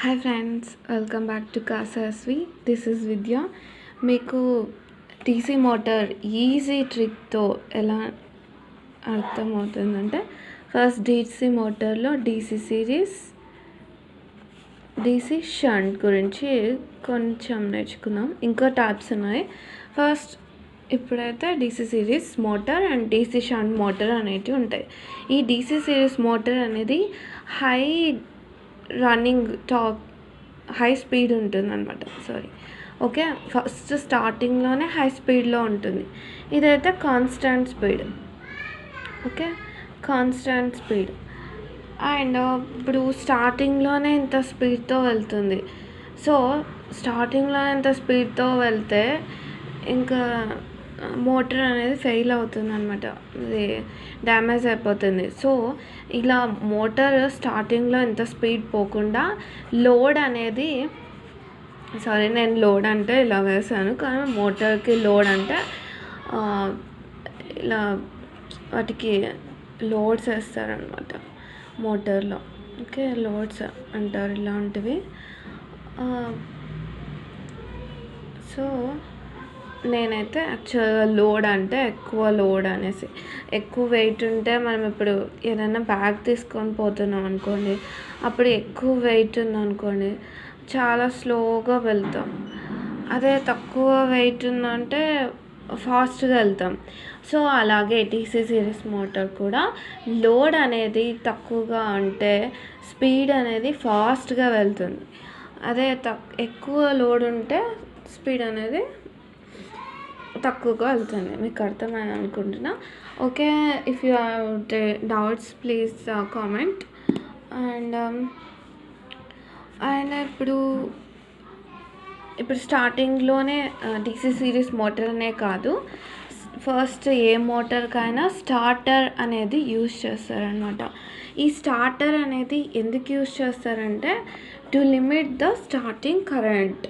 Hi friends, welcome back to Kasaswi. This is Vidya. మీకు DC motor easy ట్రిక్తో ఎలా అర్థమవుతుందంటే, ఫస్ట్ డీసీ మోటార్లో డీసీ సిరీస్, డీసీ షంట్ గురించి కొంచెం నేర్చుకుందాం. ఇంకా టైప్స్ ఉన్నాయి. ఫస్ట్ ఇప్పుడైతే DC series motor and DC shunt motor అనేటివి ఉంటాయి. ఈ డీసీ సిరీస్ మోటార్ అనేది హై రన్నింగ్ హై స్పీడ్ ఉంటుంది అనమాట. ఓకే, ఫస్ట్ స్టార్టింగ్లోనే హై స్పీడ్లో ఉంటుంది. ఇదైతే constant speed. Okay, constant speed. And ఇప్పుడు స్టార్టింగ్లోనే ఇంత స్పీడ్తో వెళ్తుంది. సో స్టార్టింగ్లోనే ఇంత స్పీడ్తో వెళ్తే ఇంకా మోటార్ అనేది ఫెయిల్ అవుతుంది అనమాట, ఇది డ్యామేజ్ అయిపోతుంది. సో ఇలా మోటార్ స్టార్టింగ్లో ఇంత స్పీడ్ పోకుండా లోడ్ అనేది, నేను లోడ్ అంటే ఇలా వేసాను, కానీ మోటార్కి లోడ్ అంటే ఇలా వాటికి లోడ్స్ వేస్తారనమాట మోటార్లో. ఓకే, లోడ్స్ అంటారు ఇలాంటివి. సో నేనైతే యాక్చువల్గా లోడ్ అంటే ఎక్కువ లోడ్ అనేసి, ఎక్కువ వెయిట్ ఉంటే మనం ఇప్పుడు ఏదైనా బ్యాగ్ తీసుకొని పోతున్నాం అనుకోండి, అప్పుడు ఎక్కువ వెయిట్ ఉందనుకోండి చాలా స్లోగా వెళ్తాం. అదే తక్కువ వెయిట్ ఉందంటే ఫాస్ట్గా వెళ్తాం. సో అలాగే డీసీ సిరీస్ మోటార్ కూడా లోడ్ అనేది తక్కువగా ఉంటే స్పీడ్ అనేది ఫాస్ట్గా వెళ్తుంది. అదే ఎక్కువ లోడ్ ఉంటే స్పీడ్ అనేది తక్కువగా వెళ్తుంది. మీకు అర్థమైంది అనుకుంటున్నా. Okay, if you have doubts please comment. And ఇప్పుడు స్టార్టింగ్లోనే డీసీ సిరీస్ మోటార్ అనే కాదు, ఫస్ట్ ఏ మోటార్కైనా స్టార్టర్ అనేది యూజ్ చేస్తారనమాట. ఈ స్టార్టర్ అనేది ఎందుకు యూజ్ చేస్తారంటే to limit the starting current.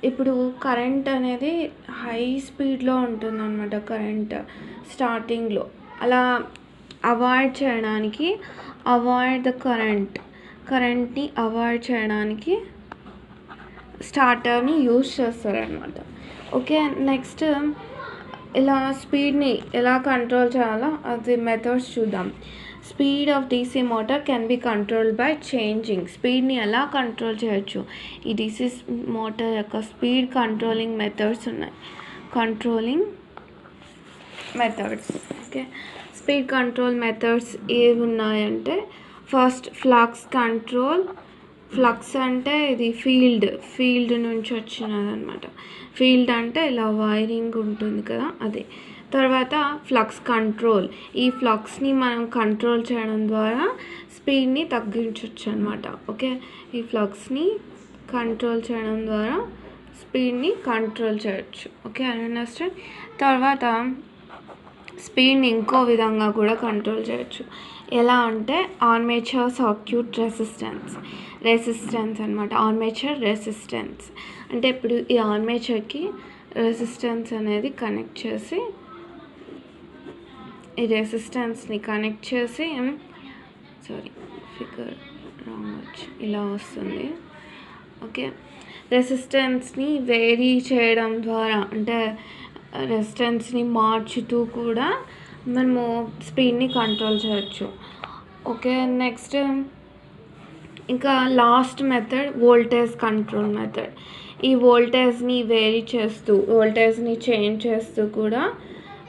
ఇప్పుడు కరెంట్ అనేది హై స్పీడ్లో ఉంటుందన్నమాట. కరెంట్ స్టార్టింగ్లో అలా అవాయిడ్ చేయడానికి, కరెంట్ని అవాయిడ్ చేయడానికి స్టార్టర్ని యూజ్ చేస్తారనమాట. ఓకే, నెక్స్ట్ ఇలా స్పీడ్ని ఎలా కంట్రోల్ చేయాలో అది మెథడ్స్ చూద్దాం. Speed of DC motor can be controlled by changing. స్పీడ్ని ఎలా కంట్రోల్ చేయొచ్చు? ఈ డీసీ మోటార్ యొక్క స్పీడ్ కంట్రోలింగ్ మెథడ్స్ ఉన్నాయి. ఓకే, స్పీడ్ కంట్రోల్ మెథడ్స్ ఏవి ఉన్నాయంటే, ఫస్ట్ ఫ్లక్స్ కంట్రోల్. ఫ్లక్స్ అంటే ఇది ఫీల్డ్ నుంచి వచ్చినది అనమాట. ఫీల్డ్ అంటే ఇలా వైరింగ్ ఉంటుంది కదా, అది. తర్వాత ఫ్లక్స్ కంట్రోల్. ఈ ఫ్లక్స్ని మనం కంట్రోల్ చేయడం ద్వారా స్పీడ్ని తగ్గించవచ్చు అనమాట. ఓకే, ఈ ఫ్లక్స్ని కంట్రోల్ చేయడం ద్వారా స్పీడ్ని కంట్రోల్ చేయొచ్చు. Okay, understand. తర్వాత స్పీడ్ని ఇంకో విధంగా కూడా కంట్రోల్ చేయొచ్చు. ఎలా అంటే ఆర్మేచర్ సర్క్యూట్ రెసిస్టెన్స్ అనమాట. ఆర్మేచర్ రెసిస్టెన్స్ అంటే ఇప్పుడు ఈ ఆర్మేచర్కి రెసిస్టెన్స్ అనేది కనెక్ట్ చేసి, ఈ రెసిస్టెన్స్ని కనెక్ట్ చేసి ఫిగర్ రాంగ్ వచ్చి ఇలా వస్తుంది. ఓకే, రెసిస్టెన్స్ని వేరీ చేయడం ద్వారా, అంటే రెసిస్టెన్స్ని మార్చుతూ కూడా మనము స్పీడ్ని కంట్రోల్ చేయొచ్చు. ఓకే, నెక్స్ట్ ఇంకా last method voltage control method. ఈ వోల్టేజ్ని వేరీ చేస్తూ, వోల్టేజ్ని చేంజ్ చేస్తూ కూడా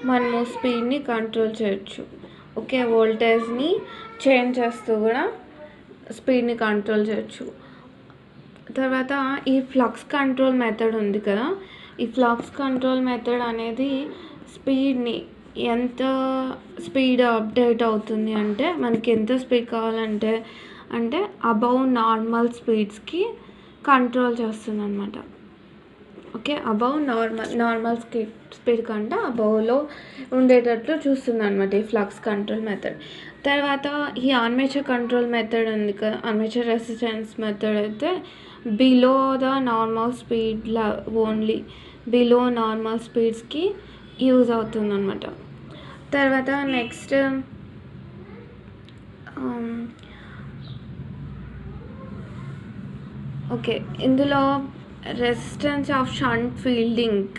మనము స్పీడ్ని కంట్రోల్ చేయొచ్చు. ఓకే, వోల్టేజ్ని చేంజ్ చేస్తూ కూడా స్పీడ్ని కంట్రోల్ చేయొచ్చు. తర్వాత ఈ ఫ్లక్స్ కంట్రోల్ మెథడ్ ఉంది కదా, ఈ ఫ్లక్స్ కంట్రోల్ మెథడ్ అనేది స్పీడ్ని ఎంత స్పీడ్ అప్డేట్ అవుతుంది అంటే, మనకి ఎంత స్పీడ్ కావాలంటే అబౌవ్ నార్మల్ స్పీడ్స్కి కంట్రోల్ చేస్తుంది అనమాట. ఓకే, అబౌవ్ నార్మల్ స్పీడ్ కంటే అబౌవ్లో ఉండేటట్లు చూస్తుంది అనమాట ఈ ఫ్లక్స్ కంట్రోల్ మెథడ్. తర్వాత ఈ ఆర్మేచర్ కంట్రోల్ మెథడ్ ఉంది కదా, ఆర్మేచర్ రెసిస్టెన్స్ మెథడ్ అయితే బిలో ద నార్మల్ స్పీడ్లో, ఓన్లీ బిలో నార్మల్ స్పీడ్స్కి యూజ్ అవుతుంది అనమాట. తర్వాత నెక్స్ట్ ఓకే, ఇందులో రెసిస్టెన్స్ ఆఫ్ షంట్ ఫీల్డింగ్,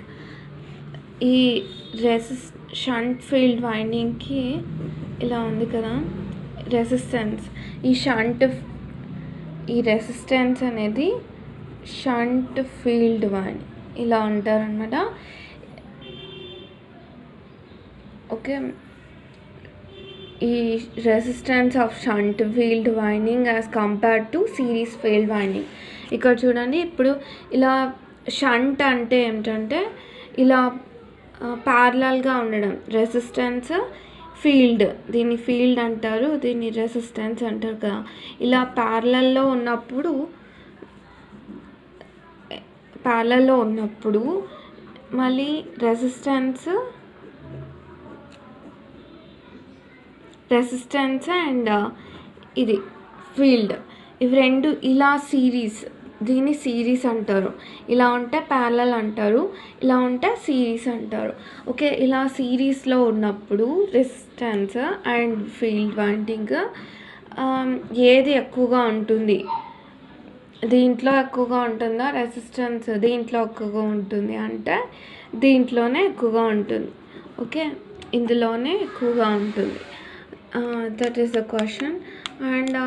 ఈ షంట్ ఫీల్డ్ వైండింగ్కి ఇలా ఉంది కదా రెసిస్టెన్స్. ఈ రెసిస్టెన్స్ అనేది షంట్ ఫీల్డ్ వైండింగ్ ఇలా ఉంటారనమాట. ఓకే, ఈ resistance of shunt field winding as compared to series field winding. ఇక్కడ చూడండి, ఇప్పుడు ఇలా షంట్ అంటే ఏమిటంటే ఇలా ప్యారలల్గా ఉండడం, రెసిస్టెన్స్ ఫీల్డ్, దీన్ని ఫీల్డ్ అంటారు, దీన్ని రెసిస్టెన్స్ అంటారు కదా. ఇలా ప్యారలల్లో ఉన్నప్పుడు మళ్ళీ రెసిస్టెన్స్ అండ్ ఇది ఫీల్డ్, ఇవి రెండు ఇలా సిరీస్, దీన్ని సిరీస్ అంటారు. ఇలా ఉంటే ప్యారలల్ అంటారు, ఇలా ఉంటే సిరీస్ అంటారు. ఓకే, ఇలా సిరీస్లో ఉన్నప్పుడు రెసిస్టెన్స్ అండ్ ఫీల్డ్ వైండింగ్ ఏది ఎక్కువగా ఉంటుంది? దీంట్లో ఎక్కువగా ఉంటుందా రెసిస్టెన్స్ దీంట్లో ఎక్కువగా ఉంటుంది అంటే దీంట్లోనే ఎక్కువగా ఉంటుంది. ఓకే, ఇందులోనే ఎక్కువగా ఉంటుంది. That is the question. And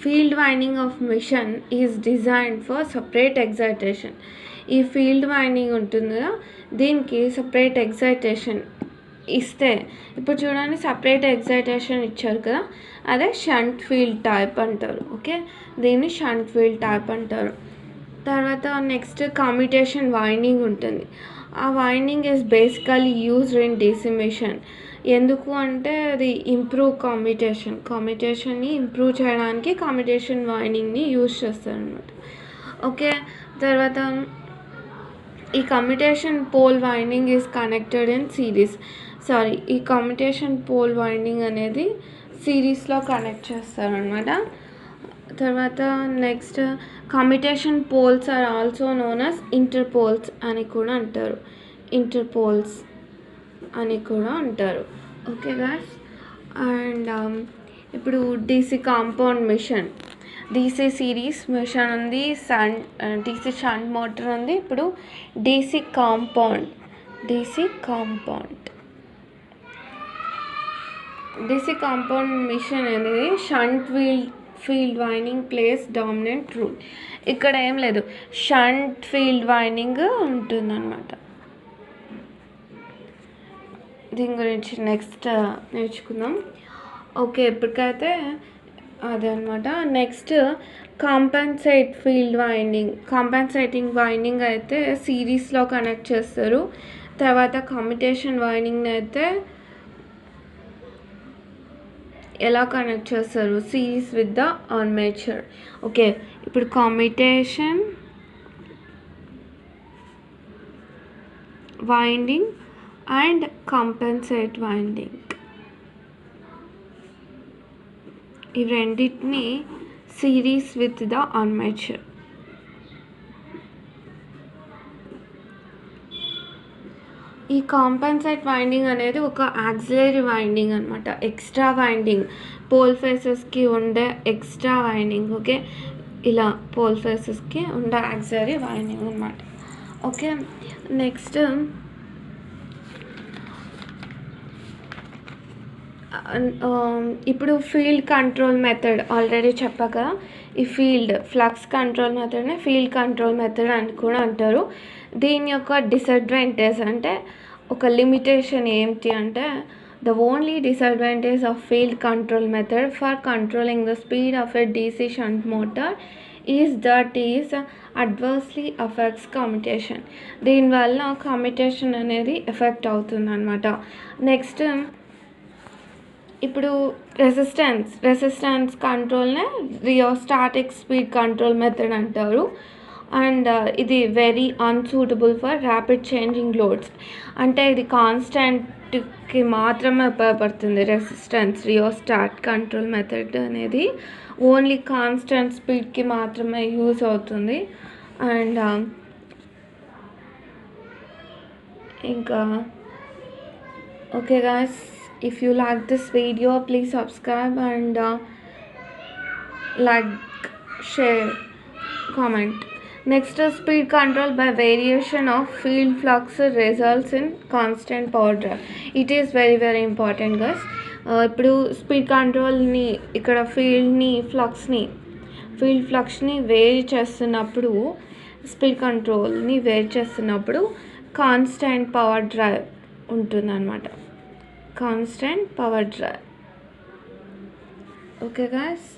field winding of machine is designed for separate excitation. ఈ ఫీల్డ్ వైండింగ్ ఉంటుంది కదా, దీనికి సపరేట్ ఎగ్జైటేషన్ ఇస్తే, ఇప్పుడు చూడండి సపరేట్ ఎగ్జైటేషన్ ఇచ్చారు కదా, అదే షంట్ ఫీల్డ్ టైప్ అంటారు. ఓకే, దీన్ని షంట్ ఫీల్డ్ టైప్ అంటారు. తర్వాత నెక్స్ట్ కమ్యుటేషన్ వైండింగ్ ఉంటుంది. ఆ winding is basically used in DC machine. ఎందుకు అంటే అది ఇంప్రూవ్ కమ్యుటేషన్ని ఇంప్రూవ్ చేయడానికి కమ్యుటేషన్ వైండింగ్ని యూజ్ చేస్తారు అనమాట. ఓకే, తర్వాత ఈ commutation pole winding is connected in series. ఈ కమ్యుటేషన్ పోల్ వైండింగ్ అనేది సిరీస్లో కనెక్ట్ చేస్తారనమాట. తర్వాత next commutation poles are also known as interpoles అని కూడా అంటారు. ఓకే గాయ్స్, అండ్ ఇప్పుడు DC compound machine, DC series machine ఉంది, డీసీ షంట్ మోటార్ ఉంది. ఇప్పుడు డీసీ కాంపౌండ్ మిషన్ అనేది shunt field winding plays dominant role. ఇక్కడ ఏం లేదు, షంట్ ఫీల్డ్ వైండింగ్ ఉంటుందన్నమాట. దీని గురించి నెక్స్ట్ నేర్చుకుందాం. ఓకే, ఇప్పటికైతే అదే అనమాట. నెక్స్ట్ కాంపెన్సేటింగ్ వైండింగ్ అయితే సిరీస్లో కనెక్ట్ చేస్తారు. తర్వాత కమ్యుటేషన్ వైండింగ్ అయితే ఎలా కనెక్ట్ చేస్తారు? Series with the armature. Okay, ఇప్పుడు commutation winding and compensate winding, ఈ రెండింటిని సిరీస్ విత్ ద ఆర్మేచర్. ఈ కాంపెన్సేట్ వైండింగ్ అనేది ఒక యాక్సిలరీ వైండింగ్ అనమాట, ఎక్స్ట్రా వైండింగ్, పోల్ ఫేసెస్కి ఉండే ఎక్స్ట్రా వైండింగ్. ఓకే, ఇలా పోల్ ఫేసెస్కి ఉండే యాక్సిలరీ వైండింగ్ అనమాట. ఓకే, నెక్స్ట్ ఇప్పుడు ఫీల్డ్ కంట్రోల్ మెథడ్ ఆల్రెడీ చెప్పా కదా, ఈ ఫ్లక్స్ కంట్రోల్ మెథడ్ని ఫీల్డ్ కంట్రోల్ మెథడ్ అని కూడా అంటారు. దీని యొక్క డిసడ్వాంటేజ్ అంటే ఒక లిమిటేషన్ ఏంటి అంటే, the only disadvantage of field control method for controlling the speed of a DC shunt motor is adversely affects commutation. దీనివల్ల కమ్యుటేషన్ అనేది ఎఫెక్ట్ అవుతుంది అనమాట. నెక్స్ట్ ఇప్పుడు రెసిస్టెన్స్ కంట్రోల్నే రియోస్టాటిక్ స్పీడ్ కంట్రోల్ మెథడ్ అంటారు. అండ్ ఇది very unsuitable for rapid changing loads. అంటే ఇది కాన్స్టెంట్కి మాత్రమే ఉపయోగపడుతుంది. రియోస్టాట్ కంట్రోల్ మెథడ్ అనేది ఓన్లీ కాన్స్టెంట్ స్పీడ్కి మాత్రమే యూజ్ అవుతుంది. అండ్ ఇంకా okay guys, if you like this video, please subscribe and like, share. comment. Next is speed control by variation of field flux results in constant power drive. It is very very important guys. ఇప్పుడు speed కంట్రోల్ని ఇక్కడ field ఫ్లక్స్ని vary చేస్తున్నప్పుడు speed కంట్రోల్ని vary చేస్తున్నప్పుడు constant power drive ఉంటుందన్నమాట. Constant power drive. Okay guys.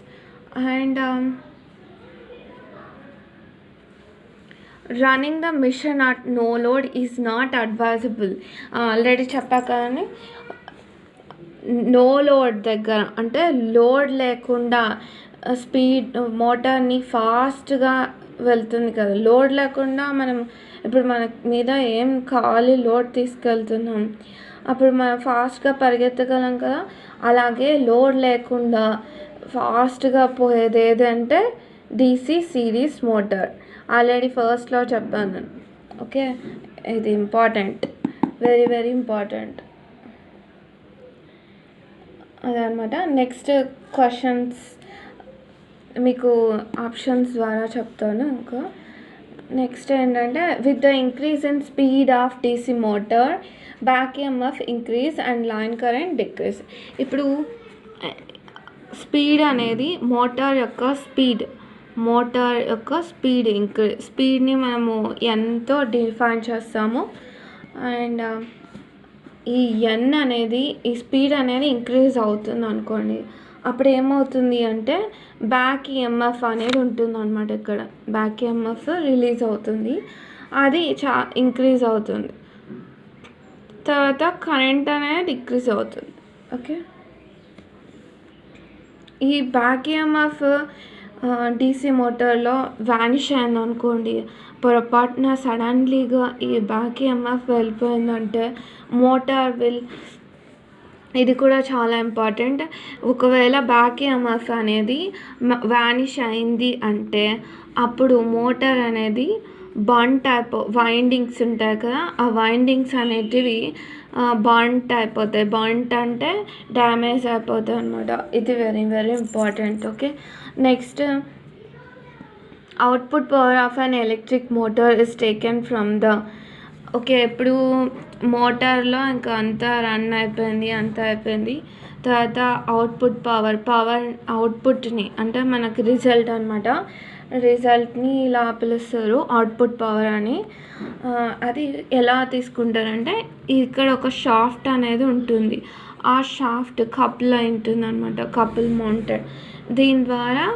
And running the machine at no load is not advisable. Already చెప్పా కానీ నో లోడ్ దగ్గర అంటే లోడ్ లేకుండా స్పీడ్ మోటార్ని ఫాస్ట్గా వెళ్తుంది కదా. లోడ్ లేకుండా మనం ఇప్పుడు మన మీద ఏం ఖాళీ లోడ్ తీసుకెళ్తున్నాం, అప్పుడు మనం ఫాస్ట్గా పరిగెత్తగలం కదా. అలాగే లోడ్ లేకుండా ఫాస్ట్గా పోయేది ఏదంటే DC సిరీస్ మోటార్. ఆల్రెడీ ఫస్ట్లో చెప్పాను. ఓకే, ఇది ఇంపార్టెంట్, వెరీ వెరీ ఇంపార్టెంట్ అదనమాట. నెక్స్ట్ క్వశ్చన్స్ మీకు ఆప్షన్స్ ద్వారా చెప్తాను. ఇంకా నెక్స్ట్ ఏంటంటే with the increase in speed of DC motor back EMF increase and line current decrease. ఇప్పుడు స్పీడ్ అనేది మోటార్ యొక్క స్పీడ్ని మనము ఎంతో డిఫైన్ చేస్తాము. అండ్ ఈ ఎన్ అనేది ఈ స్పీడ్ అనేది ఇంక్రీజ్ అవుతుంది అనుకోండి, అప్పుడు ఏమవుతుంది అంటే బ్యాక్ EMF అనేది ఉంటుంది అనమాట. ఇక్కడ బ్యాక్ EMF రిలీజ్ అవుతుంది, అది ఇంక్రీజ్ అవుతుంది. తర్వాత కరెంట్ అనేది డిక్రీజ్ అవుతుంది. ఓకే, ఈ బ్యాక్ EMF DC మోటార్లో వానిష్ అయింది అనుకోండి, పొరపాటున సడన్లీగా ఈ బ్యాక్ EMF వెళ్ళిపోయిందంటే మోటార్ ఇది కూడా చాలా ఇంపార్టెంట్. ఒకవేళ బ్యాక్ EMF అనేది వానిష్ అయింది అంటే అప్పుడు మోటార్ అనేది బంట్ వైండింగ్స్ ఉంటాయి కదా, ఆ వైండింగ్స్ అనేటివి బంట్ అయిపోతాయి. బంట్ అంటే డ్యామేజ్ అయిపోతాయి అన్నమాట. ఇది very very important. Okay, next output power of an electric motor is taken from the. Okay, ఇప్పుడు మోటార్లో ఇంకా అంతా రన్ అయిపోయింది, తర్వాత పవర్ అవుట్పుట్ని అంటే మనకి రిజల్ట్ అనమాట. రిజల్ట్ని ఇలా పిలుస్తారు అవుట్పుట్ పవర్ అని. అది ఎలా తీసుకుంటారంటే ఇక్కడ ఒక షాఫ్ట్ అనేది ఉంటుంది, ఆ షాఫ్ట్ కపుల్ అయి ఉంటుంది అనమాట, కపుల్ మౌంటెడ్. దీని ద్వారా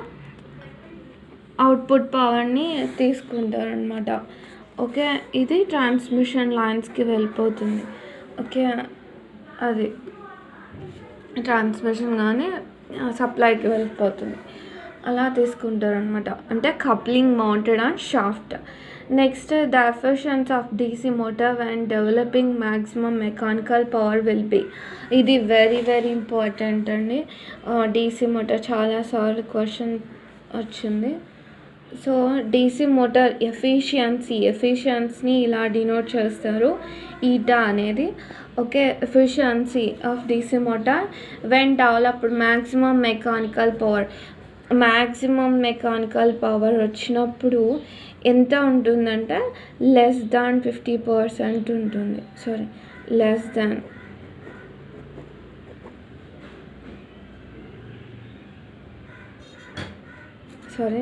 అవుట్పుట్ పవర్ని తీసుకుంటారనమాట. ఓకే, ఇది ట్రాన్స్మిషన్ లైన్స్కి వెళ్ళిపోతుంది. ఓకే, అది ట్రాన్స్మిషన్ కానీ సప్లైకి వెళ్ళిపోతుంది, అలా తీసుకుంటారు అనమాట. అంటే coupling mounted on shaft. Next the efficiency of DC motor and developing maximum mechanical power will be. ఇది వెరీ వెరీ ఇంపార్టెంట్ అండి. DC మోటార్ చాలాసార్లు క్వశ్చన్ వచ్చింది. సో DC మోటార్ ఎఫిషియన్సీని ఇలా డినోట్ చేస్తారు, ఈటా అనేది. Okay, efficiency of DC motor when developed maximum mechanical power వచ్చినప్పుడు ఎంత ఉంటుందంటే లెస్ దాన్ 50% ఉంటుంది.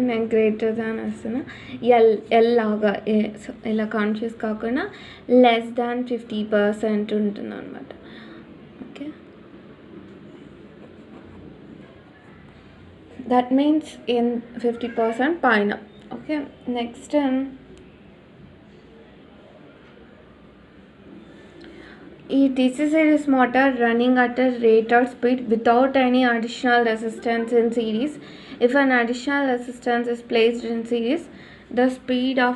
నేను గ్రేటర్ దాన్ వస్తున్నా, ఎల్ లాగా ఇలా కాన్షియస్ కాకుండా లెస్ దాన్ 50% ఉంటుంది అనమాట. ఓకే, దట్ మీన్స్ 50% పైన. ఓకే, నెక్స్ట్ ఈ DC series motor running at a rated speed without any additional resistance in series. If an additional resistance is placed in series, the speed of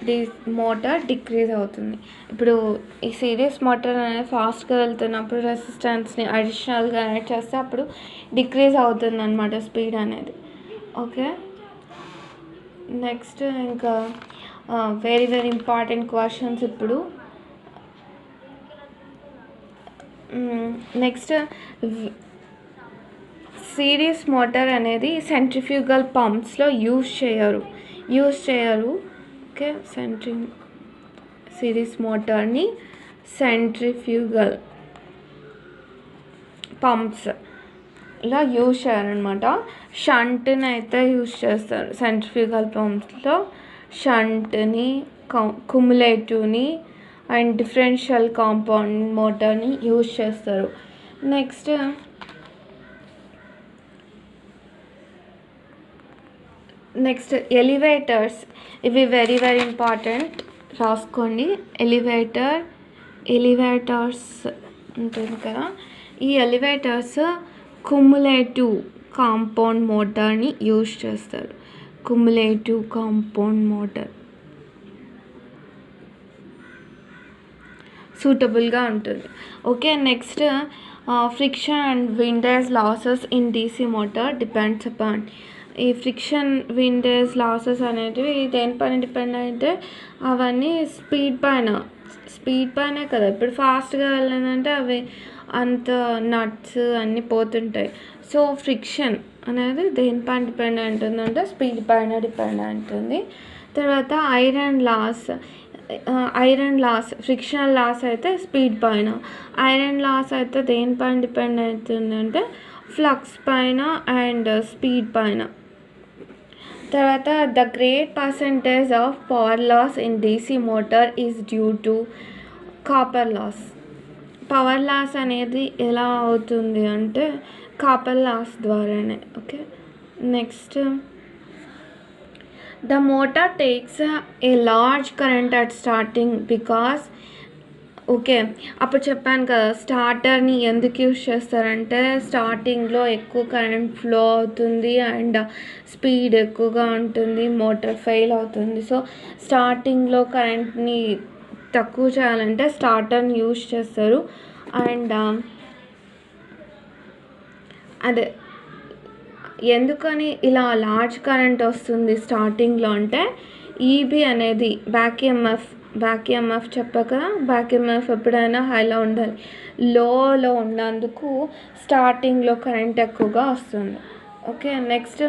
this motor decrease అవుతుంది. ఇప్పుడు ఈ series motor అనేది ఫాస్ట్గా వెళ్తున్నప్పుడు రెసిస్టెన్స్ని అడిషనల్గా add చేస్తే అప్పుడు decrease అవుతుంది అనమాట స్పీడ్ అనేది. ఓకే, నెక్స్ట్ ఇంకా వెరీ వెరీ ఇంపార్టెంట్ క్వశ్చన్స్ ఇప్పుడు. నెక్స్ట్ సిరీస్ మోటార్ అనేది సెంట్రిఫ్యూగల్ పంప్స్లో యూజ్ చేయరు. యూజ్ చేయరు. ఓకే, సిరీస్ మోటార్ని సెంట్రిఫ్యూగల్ పంప్స్ ఇలా యూజ్ చేయాలన్నమాట. షంట్ని అయితే యూజ్ చేస్తారు. సెంట్రిఫ్యూగల్ పంప్స్లో షంట్ని, కుములేటివ్ని అండ్ డిఫరెన్షియల్ కాంపౌండ్ మోటార్ని యూజ్ చేస్తారు. Next elevators. ఇవి వెరీ వెరీ ఇంపార్టెంట్, రాసుకోండి. ఎలివేటర్స్ ఉంటుంది కదా, ఈ ఎలివేటర్స్ కుములేటివ్ కాంపౌండ్ మోటార్ని యూజ్ చేస్తారు. కుములేటివ్ కాంపౌండ్ మోటార్ సూటబుల్గా ఉంటుంది. Okay, next friction and windage losses in DC motor depends upon. ఈ ఫ్రిక్షన్ విండేజ్ లాసెస్ అనేటివి దేనిపైన డిపెండ్ అయితే అవన్నీ స్పీడ్ పైనే కదా. ఇప్పుడు ఫాస్ట్గా వెళ్ళిందంటే అవి అంత నట్స్ అన్నీ పోతుంటాయి. సో ఫ్రిక్షన్ అనేది దేనిపైన డిపెండ్ ఉంటుందంటే స్పీడ్ పైన డిపెండ్ ఉంటుంది. తర్వాత ఐరన్ లాస్ ఫ్రిక్షనల్ లాస్ అయితే స్పీడ్ పైన, ఐరన్ లాస్ అయితే దేనిపైన డిపెండ్ అవుతుందంటే ఫ్లక్స్ పైన అండ్ స్పీడ్ పైన. తర్వాత the great percentage of power loss in DC motor is due to copper loss. Power loss అనేది ఎలా అవుతుంది అంటే కాపర్ లాస్ ద్వారానే. Okay, next the motor takes a large current at starting because. Okay, అప్పుడు చెప్పాను కదా స్టార్టర్ని ఎందుకు యూజ్ చేస్తారంటే స్టార్టింగ్లో ఎక్కువ కరెంట్ ఫ్లో అవుతుంది అండ్ స్పీడ్ ఎక్కువగా ఉంటుంది, మోటార్ ఫెయిల్ అవుతుంది. సో స్టార్టింగ్లో కరెంట్ని తక్కువ చేయాలంటే స్టార్టర్ని యూజ్ చేస్తారు. అండ్ అదే ఎందుకని ఇలా లార్జ్ కరెంట్ వస్తుంది స్టార్టింగ్లో అంటే ఈబీ అనేది బ్యాక్ ఈఎంఎఫ్ చెప్పా కదా, బ్యాక్ ఈఎంఎఫ్ ఎప్పుడైనా హైలో ఉండాలి, లోలో ఉన్నందుకు స్టార్టింగ్లో కరెంట్ ఎక్కువగా వస్తుంది. Okay, next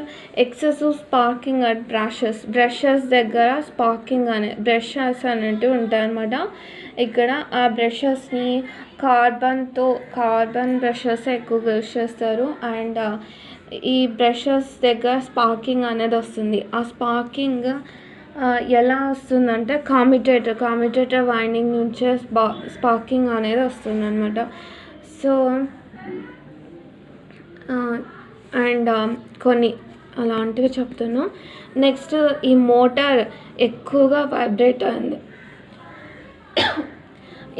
excessive sparking at brushes దగ్గర స్పార్కింగ్ బ్రషెస్ అనేటివి ఉంటాయన్నమాట. ఇక్కడ ఆ బ్రషెస్ని కార్బన్ బ్రషెస్ ఎక్కువగా యూజ్ చేస్తారు. అండ్ ఈ బ్రషెస్ దగ్గర స్పార్కింగ్ అనేది వస్తుంది. ఆ స్పార్కింగ్ ఎలా వస్తుందంటే కామ్యుటేటర్ వైండింగ్ నుంచే స్పార్కింగ్ అనేది వస్తుంది అనమాట. సో అండ్ కొన్ని అలాంటివి చెప్తాను. నెక్స్ట్ ఈ మోటార్ ఎక్కువగా వైబ్రేట్ అయింది.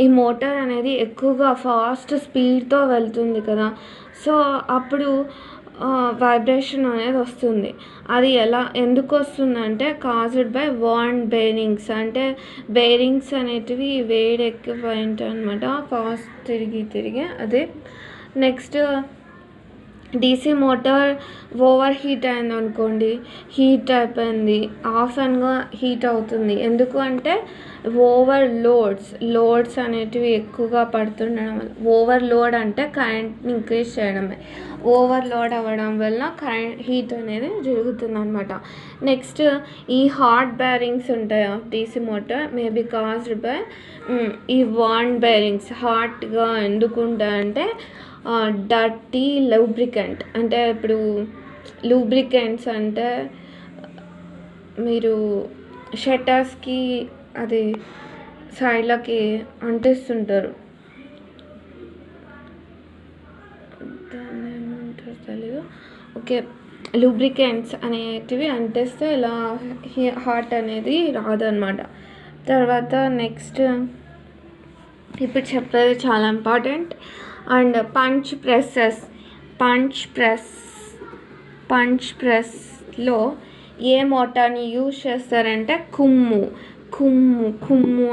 ఈ మోటార్ అనేది ఎక్కువగా ఫాస్ట్ స్పీడ్తో వెళ్తుంది కదా, సో అప్పుడు వైబ్రేషన్ అనేది వస్తుంది. అది ఎందుకు వస్తుందంటే కాజ్డ్ బై వార్మ్ బేరింగ్స్. అంటే బేరింగ్స్ అనేటివి వేడి ఎక్కువైంటాయి అనమాట, ఫాస్ట్ తిరిగి అదే. Next DC motor over heat అయింది అనుకోండి, హీట్ అయిపోయింది, ఆఫెన్గా హీట్ అవుతుంది. ఎందుకు అంటే ఓవర్ లోడ్స్ అనేటివి ఎక్కువగా పడుతుండడం వల్ల. ఓవర్ లోడ్ అంటే కరెంట్ని ఇంక్రీజ్ చేయడమే, ఓవర్ లోడ్ అవ్వడం వల్ల కరెంట్ హీట్ అనేది జరుగుతుంది అనమాట. నెక్స్ట్ ఈ హాట్ బేరింగ్స్ ఉంటాయా DC motor maybe caused by ఈ వార్మ్ బేరింగ్స్. హాట్గా ఎందుకు ఉంటాయంటే డర్టీ లూబ్రికెంట్. అంటే ఇప్పుడు లూబ్రికెంట్స్ అంటే మీరు షట్టర్స్కి అది సైడ్లకి అంటిస్తుంటారు, దాన్ని ఏమంటారు తెలీదు. ఓకే, లూబ్రికెంట్స్ అనేటివి అంటిస్తే ఇలా హాట్ అనేది రాదనమాట. తర్వాత నెక్స్ట్ ఇప్పుడు చెప్పేది చాలా ఇంపార్టెంట్. అండ్ పంచ్ ప్రెస్లో ఏ మోటార్ని యూజ్ చేస్తారంటే కుమ్ము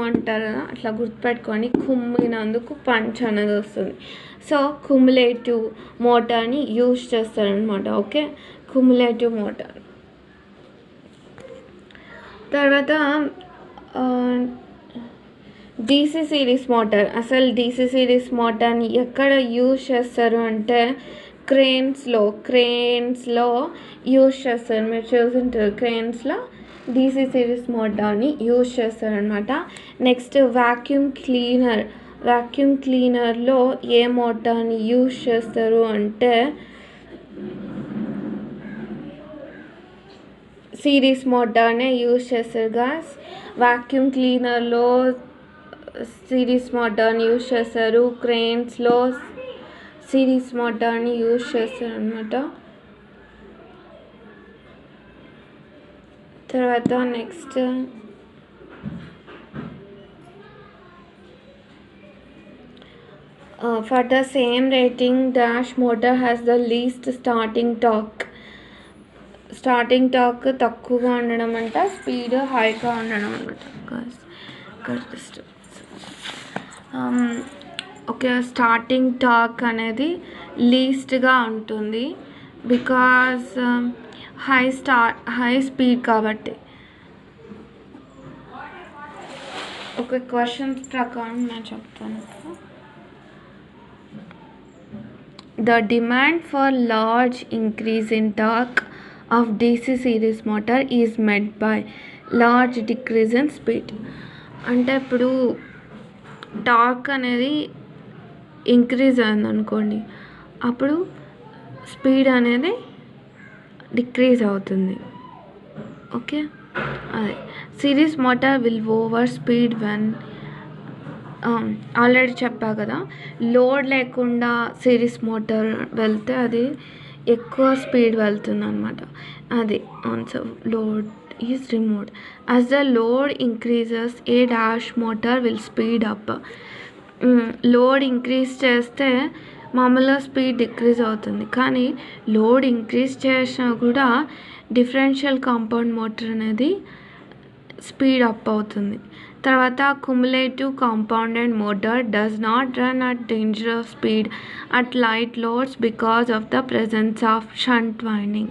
అంటారు కదా, అట్లా గుర్తుపెట్టుకోండి. కుమ్మినందుకు పంచ్ అనేది వస్తుంది. సో కుములేటివ్ మోటార్ని యూజ్ చేస్తారనమాట. Okay, cumulative motor. తర్వాత డీసీ సిరీస్ మోటార్. అసలు డీసీ సిరీస్ మోటార్ని ఎక్కడ యూజ్ చేస్తారు అంటే క్రెయిన్స్లో యూజ్ చేస్తారు. మీరు చూసింటారు క్రెయిన్స్లో డీసీ సిరీస్ మోటార్ని యూజ్ చేస్తారనమాట. నెక్స్ట్ వాక్యూమ్ క్లీనర్లో ఏ మోటార్ని యూజ్ చేస్తారు అంటే సిరీస్ మోటార్నే యూజ్ చేస్తారు గాస్. వాక్యూమ్ క్లీనర్లో సిరీస్ మోటార్ని యూజ్ చేస్తారు, క్రెయిన్స్లో సిరీస్ మోటార్ని యూజ్ చేస్తారు అనమాట. తర్వాత next for the same rating dash motor has the least starting torque తక్కువగా ఉండడం అంట, స్పీడ్ హైగా ఉండడం అనమాట. ఓకే, స్టార్టింగ్ టార్క్ అనేది లీస్ట్గా ఉంటుంది బికాస్ హై స్పీడ్ కాబట్టి. ఒక క్వశ్చన్స్ ప్రకారం నేను చెప్తాను. The demand for large increase in torque of DC series motor is met by large decrease in speed. అంటే ఇప్పుడు టార్క్ అనేది ఇంక్రీజ్ అయింది అనుకోండి, అప్పుడు స్పీడ్ అనేది డిక్రీజ్ అవుతుంది. ఓకే, అదే series motor will over speed when already చెప్పా కదా, లోడ్ లేకుండా సిరీస్ మోటార్ వెళ్తే అది ఎక్కువ స్పీడ్ వెళ్తుంది అనమాట. అది answer. Load is removed as the load increases A dash motor will speed up. Load increase చేస్తే మామూలుగా స్పీడ్ డిక్రీజ్ అవుతుంది, కానీ లోడ్ ఇంక్రీజ్ చేసినా కూడా డిఫరెన్షియల్ కాంపౌండ్ మోటార్ అనేది స్పీడ్ అప్ అవుతుంది. తర్వాత cumulative compounded motor does not run at dangerous speed at light loads because of the presence of shunt winding.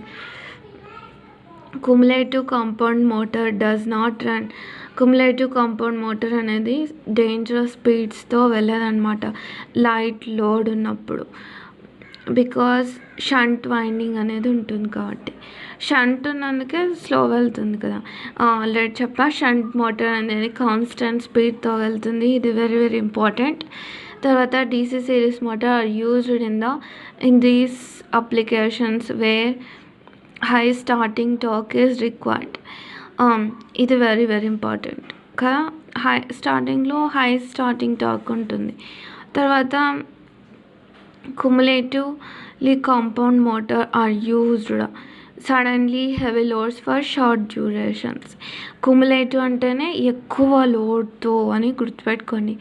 Cumulative compound motor does not run. Cumulative compound motor అనేది dangerous స్పీడ్స్తో వెళ్ళదన్నమాట light load ఉన్నప్పుడు, because shunt winding అనేది ఉంటుంది కాబట్టి. Shunt ఉన్నందుకే slow వెళ్తుంది కదా, already చెప్పా. Shunt motor అనేది constant స్పీడ్తో వెళ్తుంది, ఇది వెరీ వెరీ ఇంపార్టెంట్. తర్వాత DC series motor are used in these applications where high starting torque is required. ఇది వెరీ వెరీ ఇంపార్టెంట్ కదా, స్టార్టింగ్లో హై స్టార్టింగ్ టార్క్ ఉంటుంది. తర్వాత cumulatively compound motor are used suddenly heavy loads for short durations. Cumulative అంటేనే ఎక్కువ లోడ్తో అని గుర్తుపెట్టుకోండి.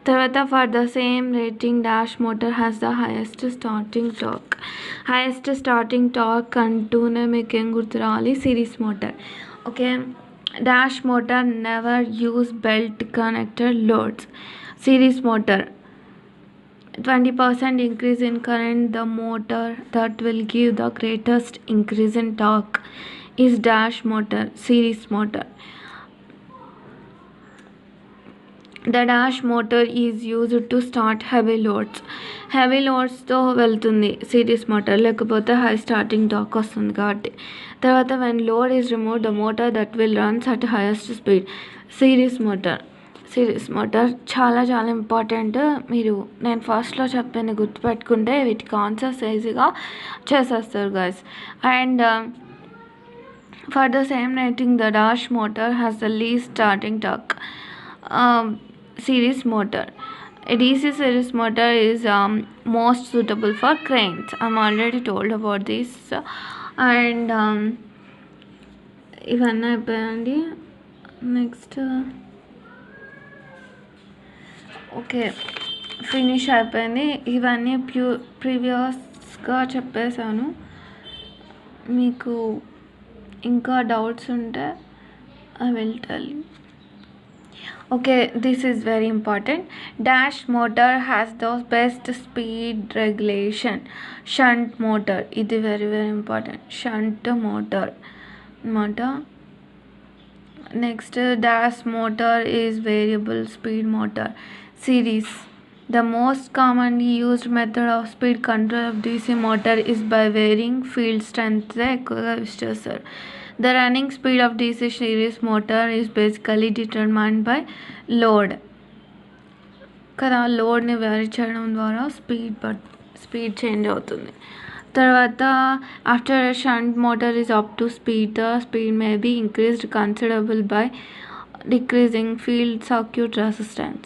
తర్వాత for the same rating dash motor has the highest starting torque అంటూనే మీకు ఏం గుర్తు రావాలి, series motor. Okay, dash motor never use belt connected loads. Series motor 20% increase in current, the motor that will give the greatest increase in torque is dash motor, series motor. The dash motor is used to start heavy loadsతో వెళ్తుంది series motor, లేకపోతే high starting torque వస్తుంది కాబట్టి. తర్వాత when load is removed, the motor that will runs at highest speed, series motor చాలా చాలా important. మీరు నేను ఫస్ట్లో చెప్పింది గుర్తుపెట్టుకుంటే వీటికి ఆన్సర్స్ ఈజీగా చేసేస్తారు guys. And for the same rating the dash motor has the least starting torque. Series motor, DC series motor is most suitable for cranes. I'm already told about this. And ఇవన్నీ అయిపోయాయండి. Next okay, finish అయిపోయింది. ఇవన్నీ ప్రీవియస్గా చెప్పేశాను. మీకు ఇంకా doubts ఉంటే I will tell you. Okay, this is very important. Dash motor has the best speed regulation. Shunt motor, ఇది very very important. Shunt motor అన్నమాట. Next dash motor is variable speed motor. Series The most commonly used method of speed control of DC motor is by varying field strength ఎక్కువగా use చేస్తారు. The running speed of DC series motor is basically determined by load కదా. లోడ్ని vary చేయడం ద్వారా speed change అవుతుంది. తర్వాత after shunt motor is up to speed, the speed may be increased considerable by decreasing field circuit resistance.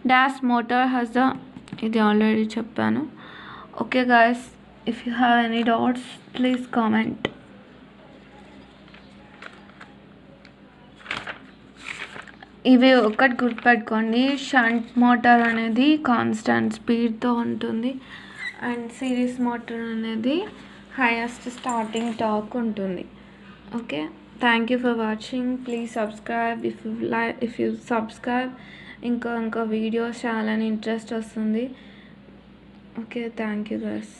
Dash motor has the ఇది already చెప్పాను. Okay guys, if you have any doubts please comment. ఇవి ఒకటి గుర్తుపెట్టుకోండి, shunt motor అనేది constant స్పీడ్తో ఉంటుంది and series motor అనేది highest starting torque ఉంటుంది. Okay, thank you for watching. Please subscribe. If you subscribe ఇంకా వీడియోస్ చాలా ఇంట్రెస్ట్ వస్తుంది. Okay, thank you guys.